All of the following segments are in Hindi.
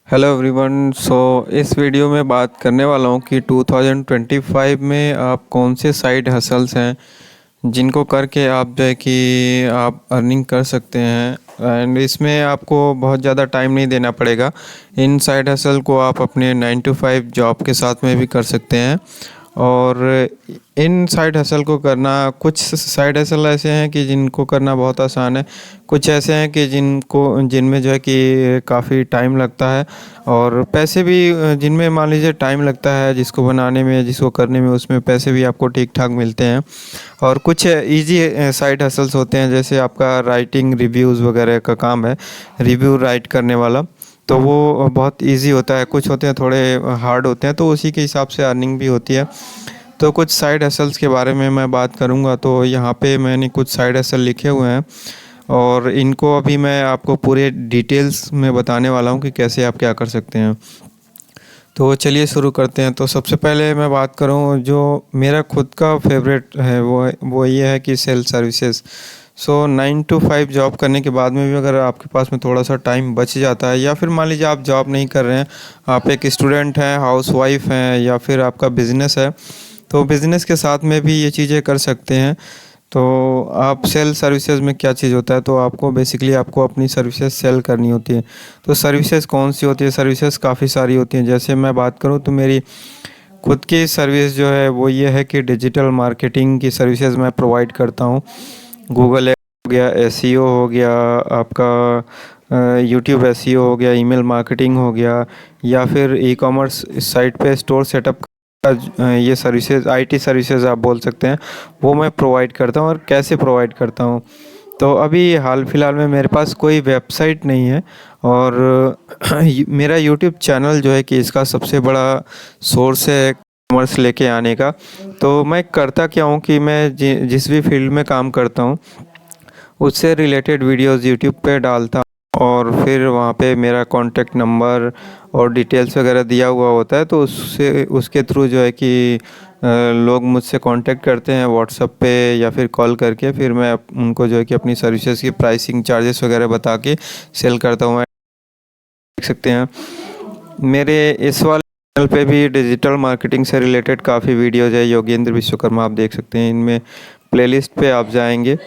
Hello everyone. इस वीडियो में बात करने वाला हूँ कि 2025 में आप कौन से साइड हसल्स हैं जिनको करके आप जो है कि आप अर्निंग कर सकते हैं। एंड इसमें आपको बहुत ज़्यादा टाइम नहीं देना पड़ेगा। इन साइड हसल को आप अपने 9 to 5 जॉब के साथ में भी कर सकते हैं। और इन साइड हसल को करना, कुछ साइड हसल ऐसे हैं कि जिनको करना बहुत आसान है, कुछ ऐसे हैं कि जिनमें जो है कि काफ़ी टाइम लगता है और पैसे भी जिनमें मान लीजिए टाइम लगता है, जिसको बनाने में, जिसको करने में, उसमें पैसे भी आपको ठीक ठाक मिलते हैं। और कुछ इजी साइड हसल्स होते हैं, जैसे आपका राइटिंग रिव्यूज़ वगैरह का काम है, रिव्यू राइट करने वाला, तो वो बहुत इजी होता है। कुछ होते हैं थोड़े हार्ड होते हैं, तो उसी के हिसाब से अर्निंग भी होती है। तो कुछ साइड हसल्स के बारे में मैं बात करूंगा। तो यहाँ पे मैंने कुछ साइड हसल लिखे हुए हैं और इनको अभी मैं आपको पूरे डिटेल्स में बताने वाला हूँ कि कैसे आप क्या कर सकते हैं। तो चलिए शुरू करते हैं। तो सबसे पहले मैं बात करूँ, जो मेरा खुद का फेवरेट है वो ये है कि सेल सर्विसेज। 9 to 5 जॉब करने के बाद में भी अगर आपके पास में थोड़ा सा टाइम बच जाता है, या फिर मान लीजिए आप जॉब नहीं कर रहे हैं, आप एक स्टूडेंट हैं, हाउस वाइफ हैं, या फिर आपका बिज़नेस है, तो बिज़नेस के साथ में भी ये चीज़ें कर सकते हैं। तो आप सेल सर्विसेज में क्या चीज़ होता है, तो आपको बेसिकली आपको अपनी सर्विसेज सेल करनी होती है। तो सर्विसेज कौन सी होती है? सर्विसेज काफ़ी सारी होती हैं। जैसे मैं बात करूं तो मेरी खुद की सर्विस जो है वो ये है कि डिजिटल मार्केटिंग की सर्विसेज मैं प्रोवाइड करता हूं। गूगल हो गया, एसईओ हो गया, आपका यूट्यूब एसईओ हो गया, ईमेल मार्केटिंग हो गया, या फिर ई कॉमर्स साइट पे स्टोर सेटअप, ये सर्विसेज, आईटी सर्विसेज आप बोल सकते हैं, वो मैं प्रोवाइड करता हूँ। और कैसे प्रोवाइड करता हूँ, तो अभी हाल फिलहाल में मेरे पास कोई वेबसाइट नहीं है, और मेरा यूट्यूब चैनल जो है कि इसका सबसे बड़ा सोर्स है कॉमर्स लेके आने का। तो मैं करता क्या हूँ कि मैं जिस भी फील्ड में काम करता हूँ उससे रिलेटेड वीडियोस यूट्यूब पे डालता हूँ, और फिर वहाँ पे मेरा कॉन्टेक्ट नंबर और डिटेल्स वगैरह दिया हुआ होता है। तो उससे उसके थ्रू जो है कि लोग मुझसे कांटेक्ट करते हैं व्हाट्सएप पे या फिर कॉल करके, फिर मैं उनको जो है कि अपनी सर्विसेज की प्राइसिंग चार्जेस वगैरह बता के सेल करता हूँ। देख सकते हैं मेरे इस वाले चैनल पे भी डिजिटल मार्केटिंग से रिलेटेड काफ़ी वीडियोज़ है, योगेंद्र विश्वकर्मा, आप देख सकते हैं। इनमें प्लेलिस्ट पे आप जाएंगे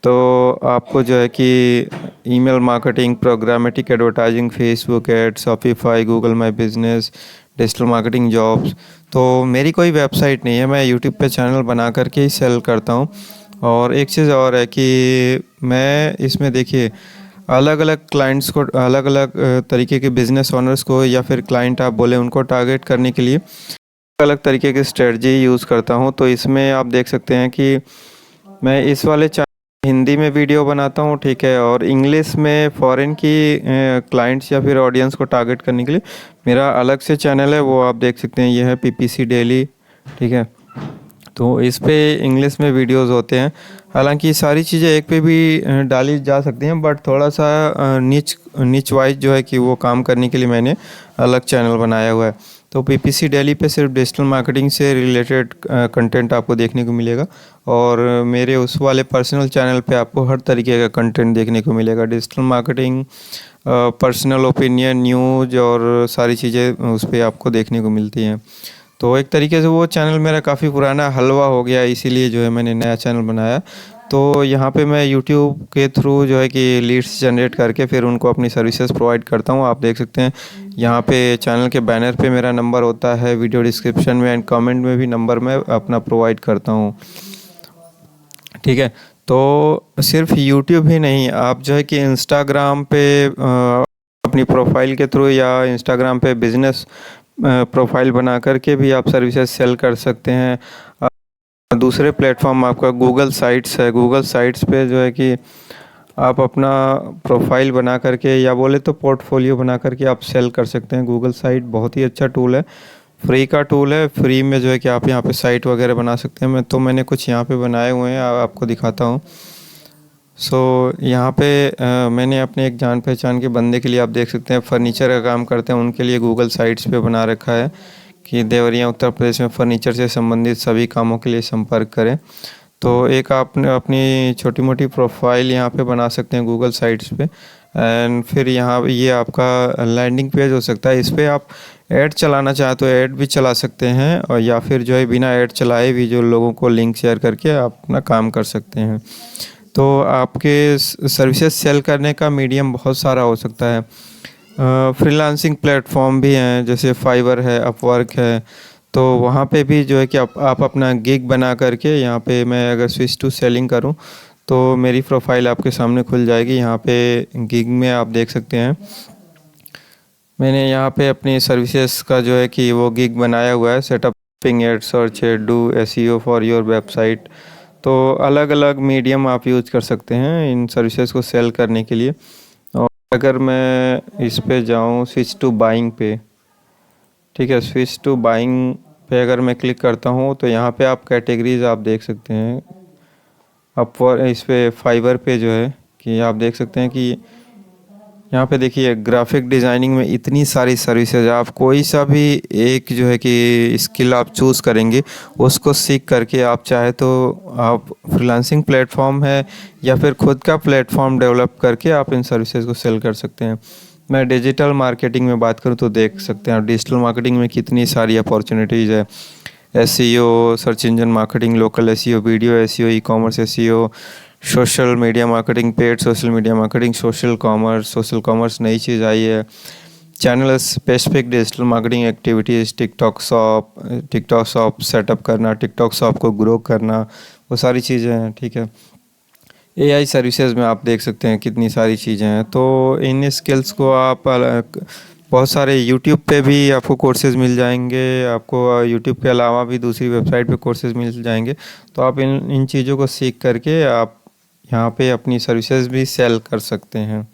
तो आपको जो है कि email marketing, programmatic advertising, Facebook ad, Shopify, Google my business, digital marketing jobs. तो मेरी कोई वेबसाइट नहीं है, मैं यूट्यूब पे चैनल बना करके ही सेल करता हूँ। और एक चीज़ और है कि मैं इसमें देखिए अलग अलग क्लाइंट्स को, अलग अलग तरीके के बिजनेस ओनर्स को, या फिर क्लाइंट आप बोले, उनको टारगेट करने के लिए अलग तरीके की स्ट्रेटजी यूज़ करता हूँ। तो इसमें आप देख सकते हैं कि मैं इस वाले चैनल हिंदी में वीडियो बनाता हूँ, ठीक है, और इंग्लिश में फॉरेन की क्लाइंट्स या फिर ऑडियंस को टारगेट करने के लिए मेरा अलग से चैनल है, वो आप देख सकते हैं। ये है पीपीसी डेली, ठीक है। तो इस पे इंग्लिश में वीडियोस होते हैं। हालांकि सारी चीज़ें एक पे भी डाली जा सकती हैं, बट थोड़ा सा निच निच वाइज जो है कि वो काम करने के लिए मैंने अलग चैनल बनाया हुआ है। तो पीपीसी डेली पे सिर्फ डिजिटल मार्केटिंग से रिलेटेड कंटेंट आपको देखने को मिलेगा, और मेरे उस वाले पर्सनल चैनल पे आपको हर तरीके का कंटेंट देखने को मिलेगा। Digital marketing, personal opinion, news और सारी चीज़ें उस पर आपको देखने को मिलती हैं। तो एक तरीके से वो चैनल मेरा काफ़ी पुराना हलवा हो गया, इसीलिए जो है मैंने नया चैनल बनाया। तो यहाँ पे मैं यूट्यूब के थ्रू जो है कि लीड्स जनरेट करके फिर उनको अपनी सर्विसेज प्रोवाइड करता हूँ। आप देख सकते हैं यहाँ पे चैनल के बैनर पे मेरा नंबर होता है, वीडियो डिस्क्रिप्शन में एंड कमेंट में भी नंबर मैं अपना प्रोवाइड करता हूँ, ठीक है। तो सिर्फ यूट्यूब ही नहीं, आप जो है कि इंस्टाग्राम पे अपनी प्रोफाइल के थ्रू, या इंस्टाग्राम पे बिजनेस प्रोफाइल बना करके भी आप सर्विसेज सेल कर सकते हैं। दूसरे प्लेटफॉर्म आपका गूगल साइट्स है, गूगल साइट्स पे जो है कि आप अपना प्रोफाइल बना करके, या बोले तो पोर्टफोलियो बना करके आप सेल कर सकते हैं। गूगल साइट बहुत ही अच्छा टूल है, फ्री का टूल है। फ्री में जो है कि आप यहाँ पे साइट वगैरह बना सकते हैं। मैंने कुछ यहाँ पे बनाए हुए हैं, आपको दिखाता हूँ। यहाँ पे मैंने अपने एक जान पहचान के बंदे के लिए, आप देख सकते हैं, फर्नीचर का काम करते हैं, उनके लिए गूगल साइट्स पे बना रखा है कि देवरिया उत्तर प्रदेश में फर्नीचर से संबंधित सभी कामों के लिए संपर्क करें। तो एक आपने अपनी छोटी मोटी प्रोफाइल यहाँ पे बना सकते हैं गूगल साइट्स पे। एंड फिर यहाँ ये आपका लैंडिंग पेज हो सकता है। इस पर आप ऐड चलाना चाहे तो ऐड भी चला सकते हैं, और या फिर जो है बिना ऐड चलाए भी जो लोगों को लिंक शेयर करके आप अपना काम कर सकते हैं। तो आपके सर्विसेज सेल करने का मीडियम बहुत सारा हो सकता है। फ्रीलांसिंग प्लेटफॉर्म भी हैं, जैसे फाइवर है, अपवर्क है। तो वहाँ पे भी जो है कि आप अपना गिग बना करके, यहाँ पे मैं अगर स्विच टू सेलिंग करूँ तो मेरी प्रोफाइल आपके सामने खुल जाएगी। यहाँ पे गिग में आप देख सकते हैं मैंने यहाँ पे अपनी सर्विसेज का जो है कि वो गिग बनाया हुआ है, setting up ad, search ad, do SEO for your website. तो अलग अलग मीडियम आप यूज़ कर सकते हैं इन सर्विसेज को सेल करने के लिए। और अगर मैं इस पे जाऊँ स्विच टू बाइंग पे, ठीक है, स्विच टू बाइंग पे अगर मैं क्लिक करता हूँ तो यहाँ पे आप कैटेगरीज आप देख सकते हैं। अपवर इस पे फाइवर पे जो है कि आप देख सकते हैं कि यहाँ पे देखिए ग्राफिक डिज़ाइनिंग में इतनी सारी सर्विसेज, आप कोई सा भी एक जो है कि स्किल आप चूज़ करेंगे उसको सीख करके आप चाहे तो आप फ्रीलांसिंग प्लेटफॉर्म है या फिर खुद का प्लेटफॉर्म डेवलप करके आप इन सर्विसेज को सेल कर सकते हैं। मैं डिजिटल मार्केटिंग में बात करूँ तो देख सकते हैं आप डिजिटल मार्केटिंग में कितनी सारी अपॉर्चुनिटीज़ है। SEO, search engine marketing, local SEO, video SEO, e commerce SEO, social media marketing, paid social media marketing, social commerce नई चीज़ आई है। Channel specific digital marketing activities, TikTok shop setup करना, टिकटॉक शॉप को ग्रो करना, वो सारी चीज़ें हैं, ठीक है। एआई सर्विसेज में आप देख सकते हैं कितनी सारी चीज़ें हैं। तो इन स्किल्स को आप बहुत सारे यूट्यूब पे भी आपको कोर्सेज़ मिल जाएंगे, आपको यूट्यूब के अलावा भी दूसरी वेबसाइट पे कोर्सेज़ मिल जाएंगे। तो आप इन इन चीज़ों को सीख करके आप यहाँ पे अपनी सर्विसेज भी सेल कर सकते हैं।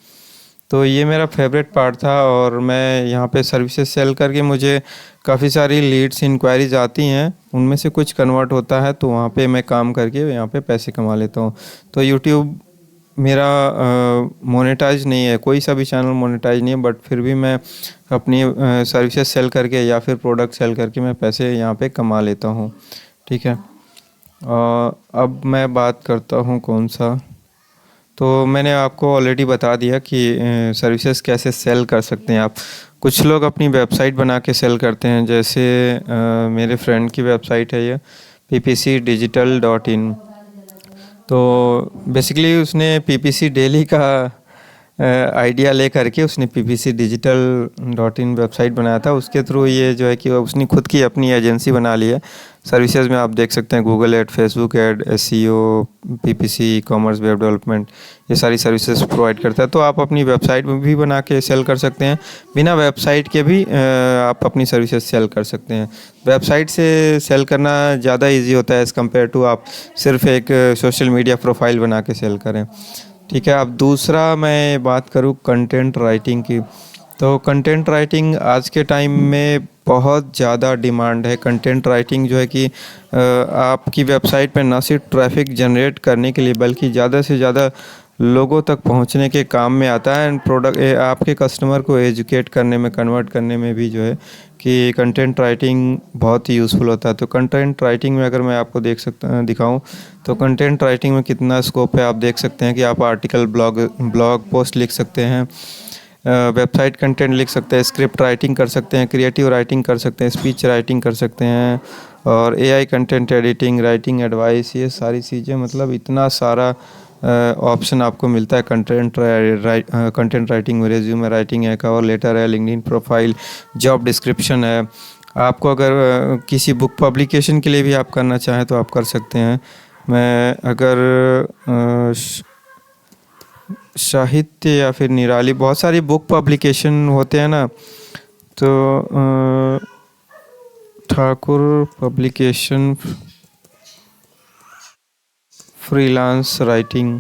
तो ये मेरा फेवरेट पार्ट था, और मैं यहाँ पे सर्विसेज सेल करके मुझे काफ़ी सारी लीड्स इंक्वायरीज आती हैं, उनमें से कुछ कन्वर्ट होता है तो वहाँ पे मैं काम करके यहाँ पे पैसे कमा लेता हूँ। तो यूट्यूब मेरा मोनेटाइज नहीं है, कोई सा भी चैनल मोनेटाइज नहीं है, बट फिर भी मैं अपनी सर्विसेज सेल करके या फिर प्रोडक्ट सेल करके मैं पैसे यहाँ पे कमा लेता हूँ, ठीक है। अब मैं बात करता हूँ कौन सा, तो मैंने आपको ऑलरेडी बता दिया कि सर्विसेज कैसे सेल कर सकते हैं आप। कुछ लोग अपनी वेबसाइट बना के सेल करते हैं, जैसे मेरे फ्रेंड की वेबसाइट है ये ppcdigital.in। तो बेसिकली उसने पीपीसी डेली का आइडिया ले करके उसने ppcdigital.in वेबसाइट बनाया था। उसके थ्रू ये जो है कि उसने खुद की अपनी एजेंसी बना ली है। सर्विसेज में आप देख सकते हैं Google ad, Facebook ad, SEO, PPC, commerce, web development, ये सारी सर्विसेज प्रोवाइड करता है। तो आप अपनी वेबसाइट में भी बना के सेल कर सकते हैं, बिना वेबसाइट के भी आप अपनी सर्विसेज सेल कर सकते हैं। वेबसाइट से सेल करना ज़्यादा ईजी होता है एज़ कम्पेयर टू आप सिर्फ एक सोशल मीडिया प्रोफाइल बना के सेल करें, ठीक है। अब दूसरा मैं बात करूँ कंटेंट राइटिंग की, तो कंटेंट राइटिंग आज के टाइम में बहुत ज़्यादा डिमांड है। कंटेंट राइटिंग जो है कि आपकी वेबसाइट पे ना सिर्फ ट्रैफिक जनरेट करने के लिए बल्कि ज़्यादा से ज़्यादा लोगों तक पहुंचने के काम में आता है, एंड प्रोडक्ट आपके कस्टमर को एजुकेट करने में, कन्वर्ट करने में भी जो है कि कंटेंट राइटिंग बहुत ही यूज़फुल होता है। तो कंटेंट राइटिंग में अगर मैं आपको दिखाऊं तो कंटेंट राइटिंग में कितना स्कोप है आप देख सकते हैं कि आप आर्टिकल, ब्लॉग पोस्ट लिख सकते हैं, वेबसाइट कंटेंट लिख सकते हैं, स्क्रिप्ट राइटिंग कर सकते हैं, क्रिएटिव राइटिंग कर सकते हैं, स्पीच राइटिंग कर सकते हैं, और AI content editing, writing advice, ये सारी चीज़ें, मतलब इतना सारा ऑप्शन आपको मिलता है कंटेंट राइटिंग में। रेज्यूमे राइटिंग है, कवर लेटर है, लिंक्डइन प्रोफाइल, जॉब डिस्क्रिप्शन है। आपको अगर किसी बुक पब्लिकेशन के लिए भी आप करना चाहें तो आप कर सकते हैं। मैं अगर साहित्य या फिर निराली, बहुत सारी बुक पब्लिकेशन होते हैं ना, तो ठाकुर पब्लिकेशन, फ्रीलांस राइटिंग,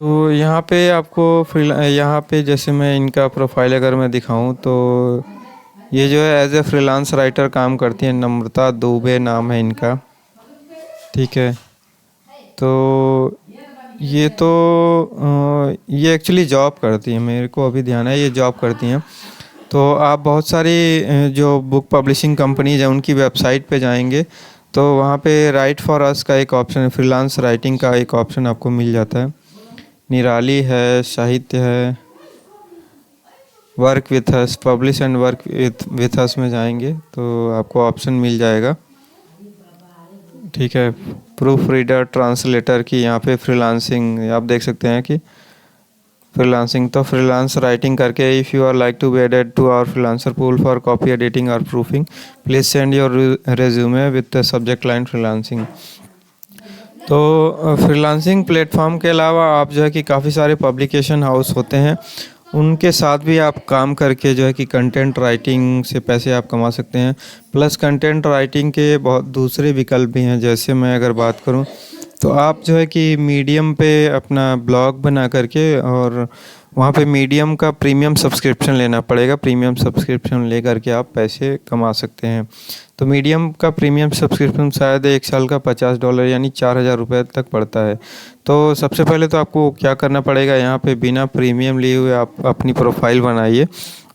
तो यहाँ पे आपको यहाँ पे जैसे मैं इनका प्रोफाइल अगर मैं दिखाऊं तो ये जो है एज ए फ्रीलांस राइटर काम करती हैं, नम्रता दुबे नाम है इनका, ठीक है। तो ये एक्चुअली जॉब करती हैं, मेरे को अभी ध्यान है ये जॉब करती हैं। तो आप बहुत सारी जो बुक पब्लिशिंग कंपनीज हैं उनकी वेबसाइट पे जाएंगे तो वहाँ पे राइट फॉर अस का एक ऑप्शन है, फ्रीलांस राइटिंग का एक ऑप्शन आपको मिल जाता है। निराली है, साहित्य है, work with us, publish and work with us में जाएंगे तो आपको ऑप्शन मिल जाएगा। ठीक है, प्रूफ रीडर, ट्रांसलेटर की यहाँ पे फ्रीलांसिंग आप देख सकते हैं कि फ्रीलांसिंग, तो फ्रीलांस राइटिंग करके if you are like to be added to our freelancer pool for copy editing और proofing please send your resume with the subject line freelancing. तो फ्रीलांसिंग प्लेटफॉर्म के अलावा आप जो है कि काफ़ी सारे पब्लिकेशन हाउस होते हैं, उनके साथ भी आप काम करके जो है कि कंटेंट राइटिंग से पैसे आप कमा सकते हैं। प्लस कंटेंट राइटिंग के बहुत दूसरे विकल्प भी हैं, जैसे मैं अगर बात करूं तो आप जो है कि मीडियम पे अपना ब्लॉग बना करके और वहाँ पे मीडियम का प्रीमियम सब्सक्रिप्शन लेना पड़ेगा। प्रीमियम सब्सक्रिप्शन ले करके आप पैसे कमा सकते हैं। तो मीडियम का प्रीमियम सब्सक्रिप्शन शायद 1 साल का $50 यानी 4,000 रुपये तक पड़ता है। तो सबसे पहले तो आपको क्या करना पड़ेगा, यहाँ पे बिना प्रीमियम लिए हुए आप अपनी प्रोफाइल बनाइए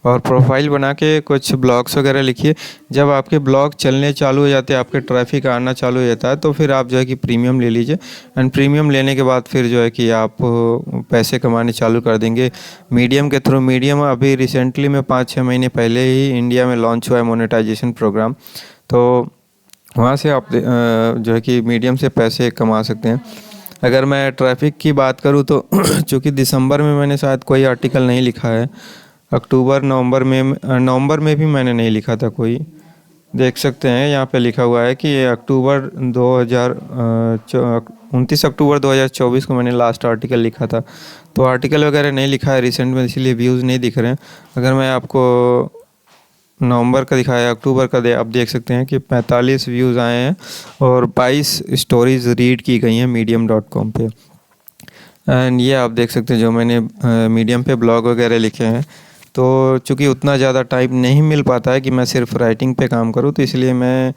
और प्रोफाइल बना के कुछ ब्लॉग्स वगैरह लिखिए। जब आपके ब्लॉग चलने चालू हो जाते हैं, आपके ट्रैफिक आना चालू हो जाता है, तो फिर आप जो है कि प्रीमियम ले लीजिए। एंड प्रीमियम लेने के बाद फिर जो है कि आप पैसे कमाने चालू कर देंगे मीडियम के थ्रू। मीडियम अभी रिसेंटली में 5-6 महीने पहले ही इंडिया में लॉन्च हुआ है मोनेटाइजेशन प्रोग्राम, तो वहाँ से आप जो है कि मीडियम से पैसे कमा सकते हैं। अगर मैं ट्रैफिक की बात करूँ तो चूँकि दिसंबर में मैंने शायद कोई आर्टिकल नहीं लिखा है, अक्टूबर नवंबर में भी मैंने नहीं लिखा था कोई। देख सकते हैं यहाँ पे लिखा हुआ है कि अक्टूबर 29 अक्टूबर 2024 को मैंने लास्ट आर्टिकल लिखा था। तो आर्टिकल वगैरह नहीं लिखा है रिसेंट में, इसीलिए व्यूज़ नहीं दिख रहे हैं। अगर मैं आपको नवंबर का दिखाया, अक्टूबर का आप देख सकते हैं कि 45 व्यूज़ आए हैं और 22 स्टोरीज़ रीड की गई हैं medium.com पे। एंड ये आप देख सकते हैं जो मैंने मीडियम पे ब्लॉग वगैरह लिखे हैं। तो चूँकि उतना ज़्यादा टाइम नहीं मिल पाता है कि मैं सिर्फ राइटिंग पे काम करूँ, तो इसलिए मैं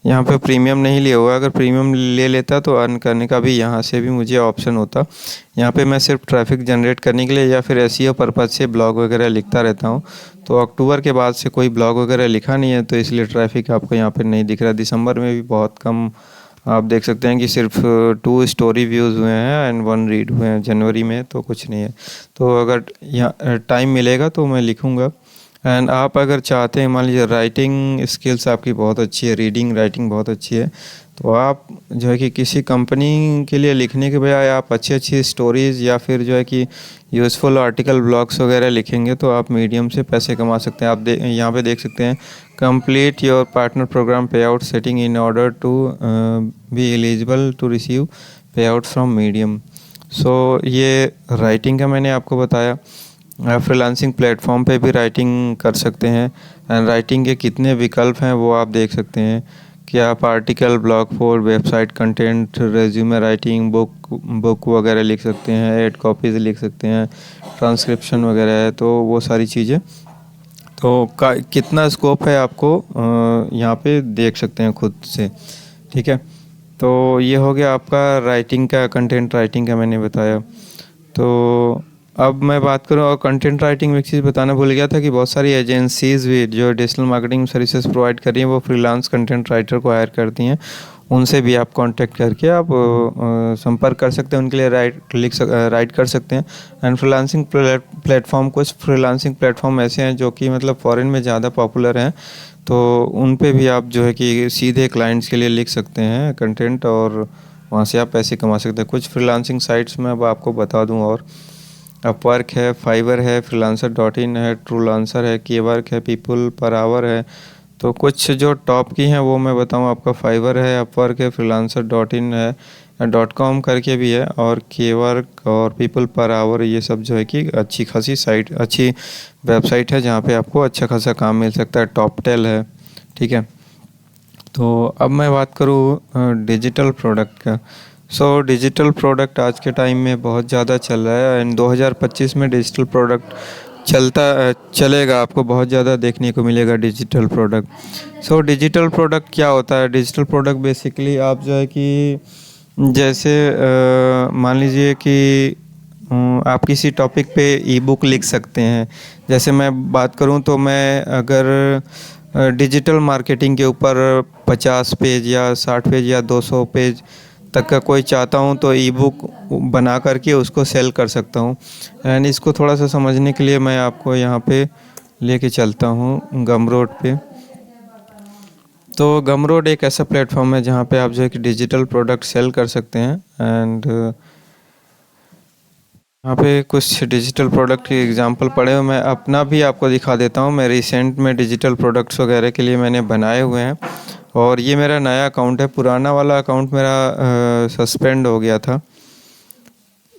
यहाँ पे प्रीमियम नहीं लिया हुआ। अगर प्रीमियम ले लेता तो अर्न करने का भी यहाँ से भी मुझे ऑप्शन होता। यहाँ पे मैं सिर्फ ट्रैफिक जनरेट करने के लिए या फिर एसईओ पर्पज़ से ब्लॉग वगैरह लिखता रहता हूँ। तो अक्टूबर के बाद से कोई ब्लॉग वगैरह लिखा नहीं है, तो इसलिए ट्रैफिक आपको यहाँ पर नहीं दिख रहा। दिसंबर में भी बहुत कम आप देख सकते हैं कि सिर्फ 2 स्टोरी व्यूज़ हुए हैं एंड 1 रीड हुए हैं। जनवरी में तो कुछ नहीं है। तो अगर यहाँ टाइम मिलेगा तो मैं लिखूँगा। एंड आप अगर चाहते हैं, मान लीजिए राइटिंग स्किल्स आपकी बहुत अच्छी है, रीडिंग राइटिंग बहुत अच्छी है, तो आप जो है कि किसी कंपनी के लिए लिखने के बजाय आप अच्छी अच्छी स्टोरीज़ या फिर जो है कि यूज़फुल आर्टिकल ब्लॉग्स वगैरह लिखेंगे तो आप मीडियम से पैसे कमा सकते हैं। आप यहाँ पे देख सकते हैं complete your partner program payout setting in order to be eligible to receive payout from Medium. So ये राइटिंग का मैंने आपको बताया। फ्रीलांसिंग प्लेटफॉर्म पे भी राइटिंग कर सकते हैं एंड राइटिंग के कितने विकल्प हैं वो आप देख सकते हैं कि आप article, blog post, website content, resume writing, book वगैरह लिख सकते हैं, एड कॉपीज़ लिख सकते हैं, ट्रांसक्रिप्शन वगैरह है, तो वो सारी चीज़ें तो कितना स्कोप है आपको यहाँ पे देख सकते हैं खुद से। ठीक है, तो ये हो गया आपका राइटिंग का, कंटेंट राइटिंग का मैंने बताया। तो अब मैं बात करूँ और कंटेंट राइटिंग में एक चीज़ बताना भूल गया था कि बहुत सारी एजेंसीज़ भी जो डिजिटल मार्केटिंग सर्विसेज प्रोवाइड कर रही हैं वो फ्रीलांस कंटेंट राइटर को हायर करती हैं। उनसे भी आप कांटेक्ट करके आप संपर्क कर सकते हैं, उनके लिए राइट कर सकते हैं। एंड फ्रीलांसिंग प्लेटफॉर्म, कुछ फ्रीलांसिंग प्लेटफॉर्म ऐसे हैं जो कि मतलब फ़ॉरेन में ज़्यादा पॉपुलर हैं, तो उन पे भी आप जो है कि सीधे क्लाइंट्स के लिए लिख सकते हैं कंटेंट और वहाँ से आप पैसे कमा सकते हैं। कुछ फ्रीलांसिंग साइट्स में अब आपको बता दूँ, और अपवर्क है, फाइवर है, freelancer.in है, ट्रूलांसर है, केवर्क है, पीपल पर आवर है। तो कुछ जो टॉप की हैं वो मैं बताऊं आपका, फाइवर है, अपवर्क है, freelancer.in है, .com करके भी है, और केवर्क और पीपल पर आवर, ये सब जो है कि अच्छी खासी साइट, अच्छी वेबसाइट है जहाँ पे आपको अच्छा खासा काम मिल सकता है। टॉपटेल है। ठीक है, तो अब मैं बात करूँ डिजिटल प्रोडक्ट का। डिजिटल प्रोडक्ट आज के टाइम में बहुत ज़्यादा चल रहा है एंड 2025 में डिजिटल प्रोडक्ट चलेगा, आपको बहुत ज़्यादा देखने को मिलेगा डिजिटल प्रोडक्ट। डिजिटल प्रोडक्ट क्या होता है? डिजिटल प्रोडक्ट बेसिकली आप जो है कि जैसे मान लीजिए कि आप किसी टॉपिक पे ई बुक लिख सकते हैं। जैसे मैं बात करूं तो मैं अगर डिजिटल मार्केटिंग के ऊपर 50 पेज या 60 पेज या 200 पेज तक का कोई चाहता हूँ तो ई बुक बना करके उसको सेल कर सकता हूँ। एंड इसको थोड़ा सा समझने के लिए मैं आपको यहाँ पे लेके चलता हूँ गमरोड पे। तो गमरोड एक ऐसा प्लेटफॉर्म है जहाँ पे आप जो है कि डिजिटल प्रोडक्ट सेल कर सकते हैं। एंड यहाँ पे कुछ डिजिटल प्रोडक्ट की एग्जांपल पड़े हुए, मैं अपना भी आपको दिखा देता हूँ। मैं रिसेंट में डिजिटल प्रोडक्ट्स वगैरह के लिए मैंने बनाए हुए हैं और ये मेरा नया अकाउंट है। पुराना वाला अकाउंट मेरा सस्पेंड हो गया था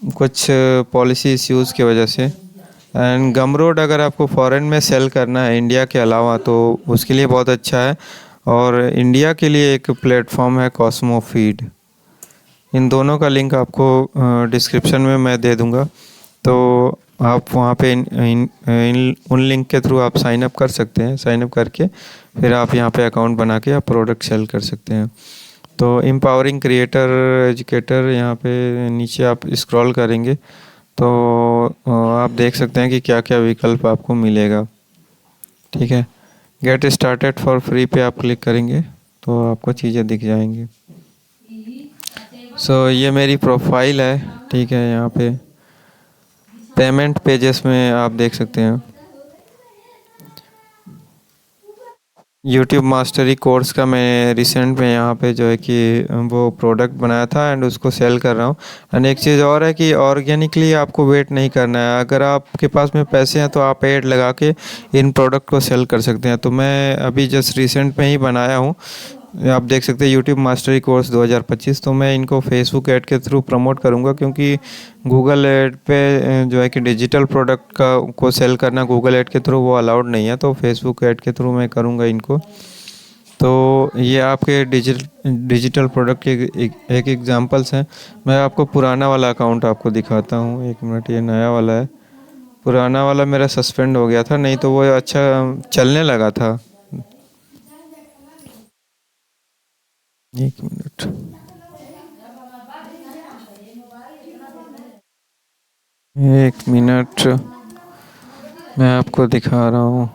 कुछ पॉलिसी इश्यूज़ की वजह से। एंड गमरोड अगर आपको फॉरेन में सेल करना है इंडिया के अलावा तो उसके लिए बहुत अच्छा है। और इंडिया के लिए एक प्लेटफॉर्म है कॉस्मो फीड। इन दोनों का लिंक आपको डिस्क्रिप्शन में मैं दे दूंगा, तो आप वहाँ पे उन लिंक के थ्रू आप साइन अप कर सकते हैं। साइन अप करके फिर आप यहाँ पे अकाउंट बना के आप प्रोडक्ट सेल कर सकते हैं। तो एम्पावरिंग क्रिएटर एजुकेटर, यहाँ पे नीचे आप स्क्रॉल करेंगे तो आप देख सकते हैं कि क्या क्या विकल्प आपको मिलेगा। ठीक है, गेट स्टार्टेड फॉर फ्री पे आप क्लिक करेंगे तो आपको चीज़ें दिख जाएंगी। सो ये मेरी प्रोफाइल है। ठीक है, यहाँ पे पेमेंट पेजेस में आप देख सकते हैं यूट्यूब मास्टरी कोर्स का मैं रिसेंट में यहाँ पे जो है कि वो प्रोडक्ट बनाया था एंड उसको सेल कर रहा हूँ। एंड एक चीज़ और है कि ऑर्गेनिकली आपको वेट नहीं करना है। अगर आपके पास में पैसे हैं तो आप ऐड लगा के इन प्रोडक्ट को सेल कर सकते हैं। तो मैं अभी जस्ट रिसेंट में ही बनाया हूँ, आप देख सकते हैं यूट्यूब मास्टरी कोर्स 2025। तो मैं इनको फेसबुक ऐड के थ्रू प्रमोट करूँगा क्योंकि गूगल ऐड पे जो है कि डिजिटल प्रोडक्ट का को सेल करना गूगल ऐड के थ्रू वो अलाउड नहीं है। तो फेसबुक ऐड के थ्रू मैं करूँगा इनको। तो ये आपके डिजिटल प्रोडक्ट के एक एग्जांपल्स हैं। मैं आपको पुराना वाला अकाउंट आपको दिखाता हूँ, एक मिनट। ये नया वाला है, पुराना वाला मेरा सस्पेंड हो गया था, नहीं तो वो अच्छा चलने लगा था। एक मिनट, एक मिनट, मैं आपको दिखा रहा हूँ।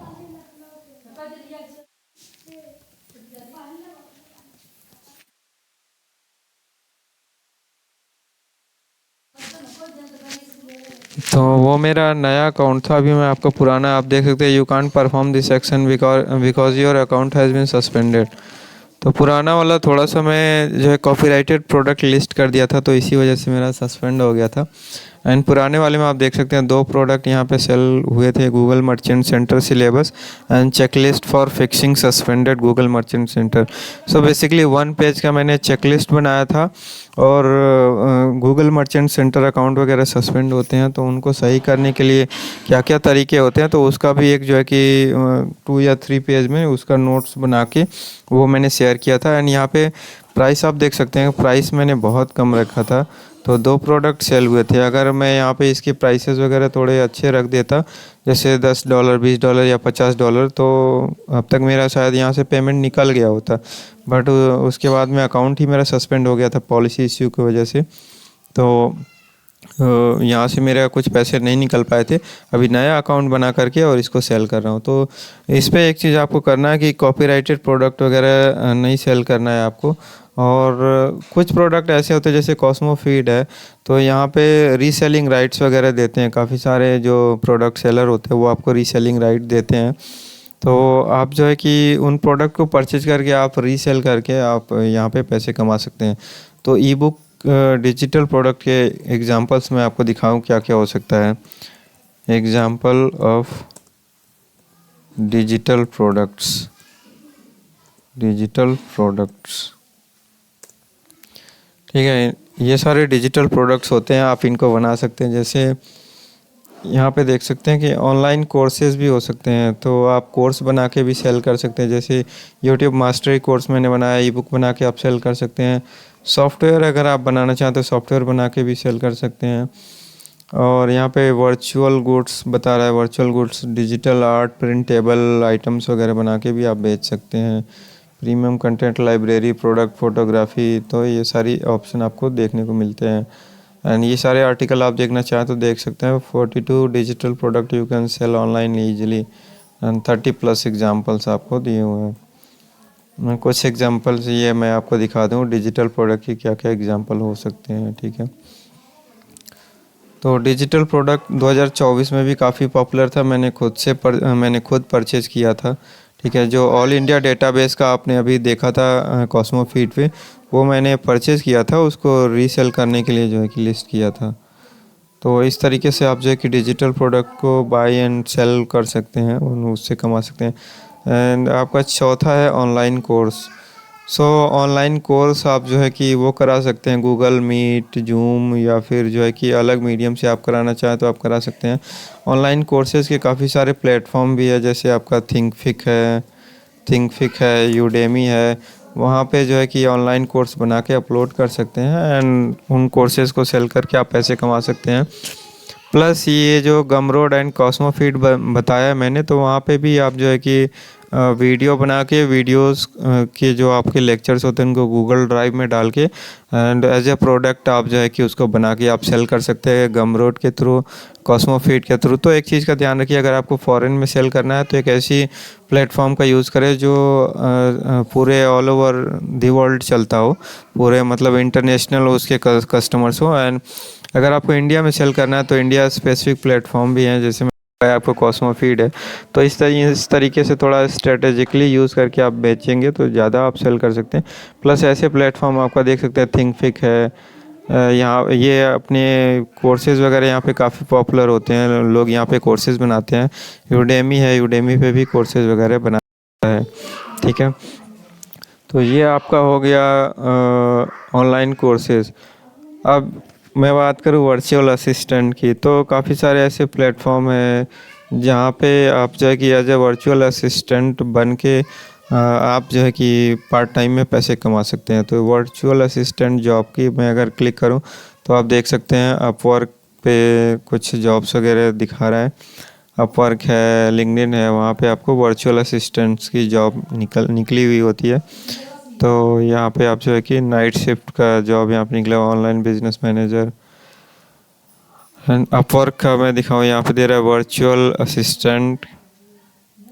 तो वो मेरा नया अकाउंट था। अभी मैं आपको पुराना, आप देख सकते हैं you can't perform this action because your account has been suspended. तो पुराना वाला थोड़ा सा मैं जो है कॉपीराइटेड प्रोडक्ट लिस्ट कर दिया था तो इसी वजह से मेरा सस्पेंड हो गया था। एंड पुराने वाले में आप देख सकते हैं 2 प्रोडक्ट यहाँ पे सेल हुए थे, Google merchant centre syllabus and checklist for fixing suspended Google merchant centre. So basically 1 page का मैंने चेकलिस्ट बनाया था। और गूगल मर्चेंट सेंटर अकाउंट वगैरह सस्पेंड होते हैं तो उनको सही करने के लिए क्या क्या तरीके होते हैं, तो उसका भी एक जो है कि 2 या 3 पेज में उसका नोट्स बना के वो मैंने शेयर किया था। एंड यहाँ पे प्राइस आप देख सकते हैं, प्राइस मैंने बहुत कम रखा था। तो 2 प्रोडक्ट सेल हुए थे। अगर मैं यहाँ पे इसके प्राइसेस वगैरह थोड़े अच्छे रख देता, जैसे $10, $20 या $50, तो अब तक मेरा शायद यहाँ से पेमेंट निकल गया होता। बट उसके बाद में अकाउंट ही मेरा सस्पेंड हो गया था पॉलिसी इश्यू की वजह से। तो यहाँ से मेरा कुछ पैसे नहीं निकल पाए थे। अभी नया अकाउंट बना करके और इसको सेल कर रहा हूँ। तो इस पे एक चीज़ आपको करना है कि कॉपीराइटेड प्रोडक्ट वगैरह नहीं सेल करना है आपको। और कुछ प्रोडक्ट ऐसे होते हैं जैसे कॉस्मो फीड है, तो यहाँ पे रीसेलिंग राइट्स वगैरह देते हैं। काफ़ी सारे जो प्रोडक्ट सेलर होते हैं वो आपको रीसेलिंग राइट देते हैं। तो आप जो है कि उन प्रोडक्ट को परचेज करके आप रीसेल करके आप यहाँ पे पैसे कमा सकते हैं। तो ई बुक डिजिटल प्रोडक्ट के एग्जांपल्स मैं आपको दिखाऊं क्या क्या हो सकता है। Example of digital products, digital products. ठीक है, ये सारे डिजिटल प्रोडक्ट्स होते हैं, आप इनको बना सकते हैं। जैसे यहाँ पे देख सकते हैं कि ऑनलाइन कोर्सेज भी हो सकते हैं, तो आप कोर्स बना के भी सेल कर सकते हैं। जैसे यूट्यूब मास्टरी कोर्स मैंने बनाया, ई बुक बना के आप सेल कर सकते हैं। सॉफ्टवेयर अगर आप बनाना चाहते हो सॉफ्टवेयर बना के भी सेल कर सकते हैं। और यहाँ पे वर्चुअल गुड्स बता रहा है, virtual goods digital art printable items वगैरह बना के भी आप बेच सकते हैं। Premium content library product photography, तो ये सारी ऑप्शन आपको देखने को मिलते हैं। एंड ये सारे आर्टिकल आप देखना चाहें तो देख सकते हैं। 42 digital product you can sell online easily and 30+ examples आपको दिए हुए हैं। मैं कुछ एग्जांपल्स ये मैं आपको दिखा दूँ डिजिटल प्रोडक्ट की क्या क्या एग्जांपल हो सकते हैं, ठीक है। तो डिजिटल प्रोडक्ट 2024 में भी काफ़ी पॉपुलर था। मैंने खुद परचेज़ किया था, ठीक है। जो ऑल इंडिया डेटाबेस का आपने अभी देखा था कॉस्मो फीड पे, वो मैंने परचेज़ किया था, उसको रीसेल करने के लिए जो है कि लिस्ट किया था। तो इस तरीके से आप जो है कि डिजिटल प्रोडक्ट को बाय एंड सेल कर सकते हैं और उससे कमा सकते हैं। एंड आपका चौथा है ऑनलाइन कोर्स। सो ऑनलाइन कोर्स आप जो है कि वो करा सकते हैं गूगल मीट, जूम या फिर जो है कि अलग मीडियम से आप कराना चाहें तो आप करा सकते हैं। ऑनलाइन कोर्सेज़ के काफ़ी सारे प्लेटफॉर्म भी है, जैसे आपका थिंकफिक है, यूडेमी है। वहाँ पे जो है कि ऑनलाइन कोर्स बना के अपलोड कर सकते हैं एंड उन कोर्सेज़ को सेल करके आप पैसे कमा सकते हैं। प्लस ये जो गमरोड एंड कॉस्मो फीड बताया मैंने, तो वहाँ पे भी आप जो है कि वीडियो बना के वीडियोस के जो आपके लेक्चर्स होते हैं उनको गूगल ड्राइव में डाल के एंड एज ए प्रोडक्ट आप जो है कि उसको बना के आप सेल कर सकते हैं गमरोड के थ्रू, कॉस्मो फीड के थ्रू। तो एक चीज़ का ध्यान रखिए, अगर आपको फॉरेन में सेल करना है तो एक ऐसी प्लेटफॉर्म का यूज़ करें जो पूरे ऑल ओवर दी वर्ल्ड चलता हो, पूरे मतलब इंटरनेशनल उसके कस्टमर्स हो। एंड अगर आपको इंडिया में सेल करना है तो इंडिया स्पेसिफिक प्लेटफॉर्म भी हैं, जैसे मैं आपको कॉस्मो फीड है। तो इस तरीके से थोड़ा स्ट्रेटेजिकली यूज़ करके आप बेचेंगे तो ज़्यादा आप सेल कर सकते हैं। प्लस ऐसे प्लेटफॉर्म आपका देख सकते हैं, थिंकफिक है, यहाँ ये अपने कोर्सेज़ वगैरह यहाँ पे काफ़ी पॉपुलर होते हैं, लोग यहाँ पे कोर्सेज़ बनाते हैं। यूडेमी है, यूडेमी पे भी कोर्सेज़ वगैरह बनाता है, ठीक है। तो ये आपका हो गया ऑनलाइन कोर्सेज़। अब मैं बात करूँ वर्चुअल असिस्टेंट की, तो काफ़ी सारे ऐसे प्लेटफॉर्म हैं जहाँ पे आप जो है कि एज ए वर्चुअल असिस्टेंट बन के आप जो है कि पार्ट टाइम में पैसे कमा सकते हैं। तो वर्चुअल असिस्टेंट जॉब की मैं अगर क्लिक करूँ तो आप देख सकते हैं अपवर्क पे कुछ जॉब्स वगैरह दिखा रहा है। अपवर्क है, लिंक्डइन है, वहाँ पे आपको वर्चुअल असिस्टेंट्स की जॉब निकली हुई होती है। तो यहाँ पे आप जो है कि नाइट शिफ्ट का जॉब यहाँ पे निकला, online business manager. And Upwork का मैं दिखाऊँ, यहाँ पे दे रहा है वर्चुअल असिस्टेंट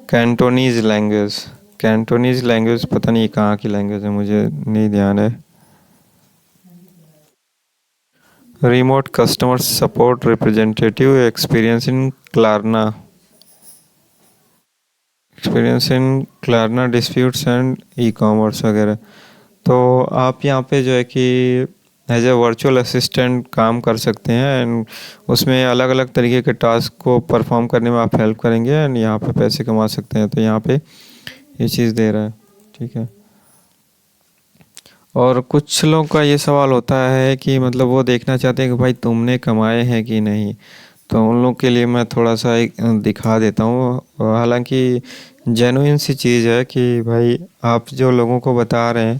कैंटोनीज लैंग्वेज पता नहीं कहाँ की लैंग्वेज है, मुझे नहीं ध्यान है। Remote customer support representative, experience in Klarna disputes and ecommerce वगैरह। तो आप यहाँ पे जो है कि एज ए वर्चुअल असिस्टेंट काम कर सकते हैं एंड उसमें अलग अलग तरीके के टास्क को परफॉर्म करने में आप हेल्प करेंगे एंड यहाँ पे पैसे कमा सकते हैं। तो यहाँ पे ये चीज़ दे रहा है, ठीक है। और कुछ लोगों का ये सवाल होता है कि मतलब वो देखना चाहते हैं कि भाई तुमने कमाए हैं कि नहीं। तो उन लोग के लिए मैं थोड़ा सा एक दिखा देता हूँ। हालांकि जेन्युइन सी चीज़ है कि भाई आप जो लोगों को बता रहे हैं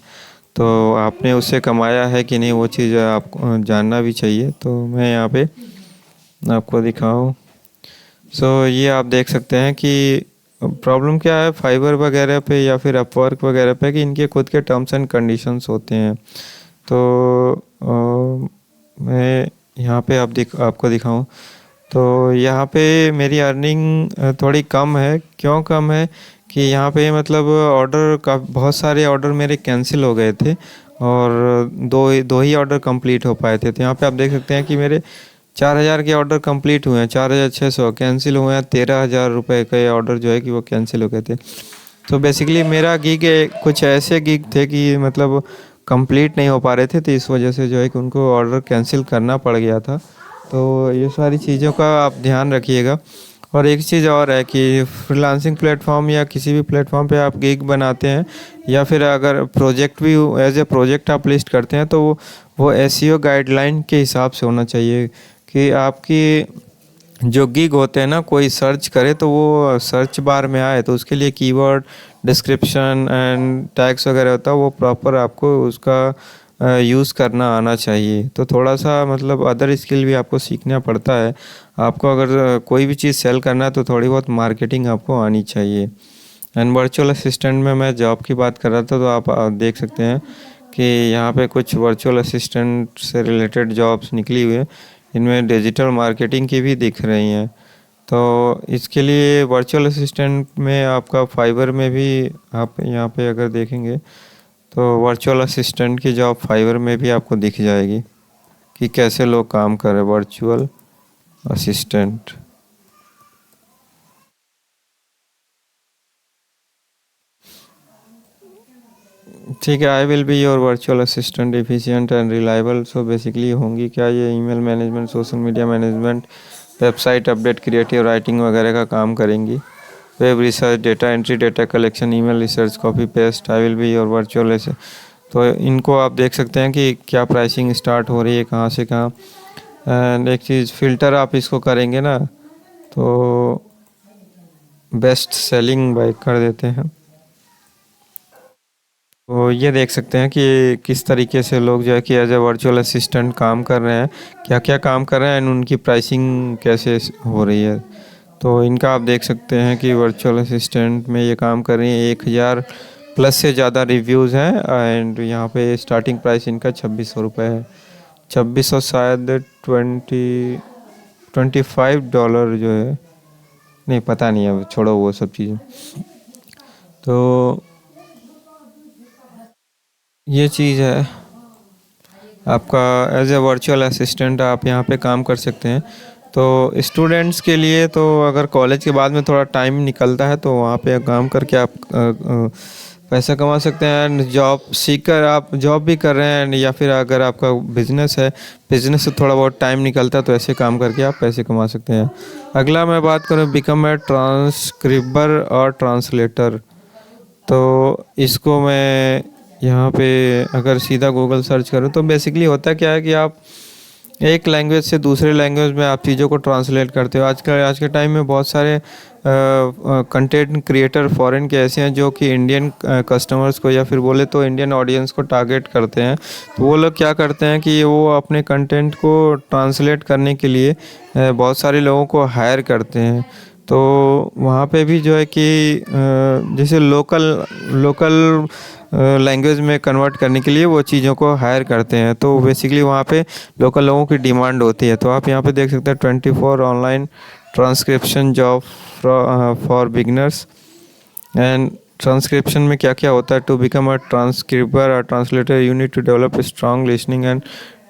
तो आपने उससे कमाया है कि नहीं, वो चीज़ आपको जानना भी चाहिए। तो मैं यहाँ पे आपको दिखाऊँ। सो ये आप देख सकते हैं कि प्रॉब्लम क्या है फाइवर वगैरह पे या फिर अपवर्क वगैरह पे कि इनके खुद के टर्म्स एंड कंडीशंस होते हैं। तो मैं यहाँ पे आपको दिखाऊं तो यहाँ पे मेरी अर्निंग थोड़ी कम है। क्यों कम है कि यहाँ पे मतलब ऑर्डर का बहुत सारे ऑर्डर मेरे कैंसिल हो गए थे और दो ही ऑर्डर कंप्लीट हो पाए थे। तो यहाँ पे आप देख सकते हैं कि मेरे 4,000 के ऑर्डर कंप्लीट हुए हैं, 4,600 कैंसिल हुए हैं, 13,000 रुपये के ऑर्डर जो है कि वो कैंसिल हो गए थे। तो बेसिकली मेरा गिग कुछ ऐसे गिग थे कि मतलब कंप्लीट नहीं हो पा रहे थे, तो इस वजह से जो है कि उनको ऑर्डर कैंसिल करना पड़ गया था। तो ये सारी चीज़ों का आप ध्यान रखिएगा। और एक चीज़ और है कि फ्रीलांसिंग प्लेटफॉर्म या किसी भी प्लेटफॉर्म पे आप गिग बनाते हैं या फिर अगर प्रोजेक्ट भी एज ए प्रोजेक्ट आप लिस्ट करते हैं तो वो एसईओ गाइडलाइन के हिसाब से होना चाहिए कि आपकी जो गिग होते हैं ना, कोई सर्च करे तो वो सर्च बार में आए, तो उसके लिए कीवर्ड डिस्क्रिप्शन एंड टैग्स वगैरह होता है, वो प्रॉपर आपको उसका यूज़ करना आना चाहिए। तो थोड़ा सा मतलब अदर स्किल भी आपको सीखना पड़ता है। आपको अगर कोई भी चीज़ सेल करना है तो थोड़ी बहुत मार्केटिंग आपको आनी चाहिए। एंड वर्चुअल असिस्टेंट में मैं जॉब की बात कर रहा था, तो आप देख सकते हैं कि यहाँ पे कुछ वर्चुअल असिस्टेंट से रिलेटेड जॉब्स निकली हुई है। इनमें डिजिटल मार्केटिंग की भी दिख रही हैं। तो इसके लिए वर्चुअल असिस्टेंट में आपका फाइवर में भी आप यहाँ पे अगर देखेंगे तो वर्चुअल असिस्टेंट की जॉब फाइवर में भी आपको दिख जाएगी कि कैसे लोग काम कर रहे हैं वर्चुअल असिस्टेंट। ठीक है, I will be your virtual assistant efficient and reliable. So basically होंगी क्या, ये email management, social media management, website update, creative writing वगैरह का काम करेंगी। Web research, data entry, data collection, email research, copy paste. I will be your virtual. तो इनको आप देख सकते हैं कि क्या प्राइसिंग स्टार्ट हो रही है, कहाँ से कहाँ। एंड एक चीज़, फ़िल्टर आप इसको करेंगे ना तो बेस्ट सेलिंग बाइक कर देते हैं। तो ये देख सकते हैं कि किस तरीके से लोग जो है कि एज ए वर्चुअल असिस्टेंट काम कर रहे हैं, क्या क्या काम कर रहे हैं, एंड उनकी प्राइसिंग कैसे हो रही है। तो इनका आप देख सकते हैं कि वर्चुअल असिस्टेंट में ये काम कर रही है, 1000 प्लस से ज़्यादा रिव्यूज़ हैं। एंड यहाँ पे स्टार्टिंग प्राइस इनका 2600 है। 2600 शायद 25 डॉलर जो है, नहीं पता नहीं है, छोड़ो वो सब चीज़ें। तो ये चीज़ है आपका, एज ए वर्चुअल असिस्टेंट आप यहाँ पे काम कर सकते हैं। तो स्टूडेंट्स के लिए तो अगर कॉलेज के बाद में थोड़ा टाइम निकलता है तो वहाँ पे काम करके आप पैसा कमा सकते हैं। जॉब सीकर आप जॉब भी कर रहे हैं, या फिर अगर आपका बिजनेस है, बिजनेस से थोड़ा बहुत टाइम निकलता है तो ऐसे काम करके आप पैसे कमा सकते हैं। अगला मैं बात करूँ, बिकम ए ट्रांसक्रिबर और ट्रांसलेटर। तो इसको मैं यहाँ पे अगर सीधा गूगल सर्च करूँ तो बेसिकली होता क्या है कि आप एक लैंग्वेज से दूसरे लैंग्वेज में आप चीज़ों को ट्रांसलेट करते हो। आज के टाइम में बहुत सारे कंटेंट क्रिएटर फॉरेन के ऐसे हैं जो कि इंडियन कस्टमर्स को या फिर बोले तो इंडियन ऑडियंस को टारगेट करते हैं। तो वो लोग क्या करते हैं कि वो अपने कंटेंट को ट्रांसलेट करने के लिए बहुत सारे लोगों को हायर करते हैं। तो वहाँ पे भी जो है कि जैसे लोकल लोकल लैंग्वेज में कन्वर्ट करने के लिए वो चीज़ों को हायर करते हैं। तो बेसिकली वहाँ पे लोकल लोगों की डिमांड होती है। तो आप यहाँ पे देख सकते हैं 24 online transcription job for beginners. And transcription में क्या क्या होता है, टू बिकम अ ट्रांसक्रिबर और translator you need to develop strong listening and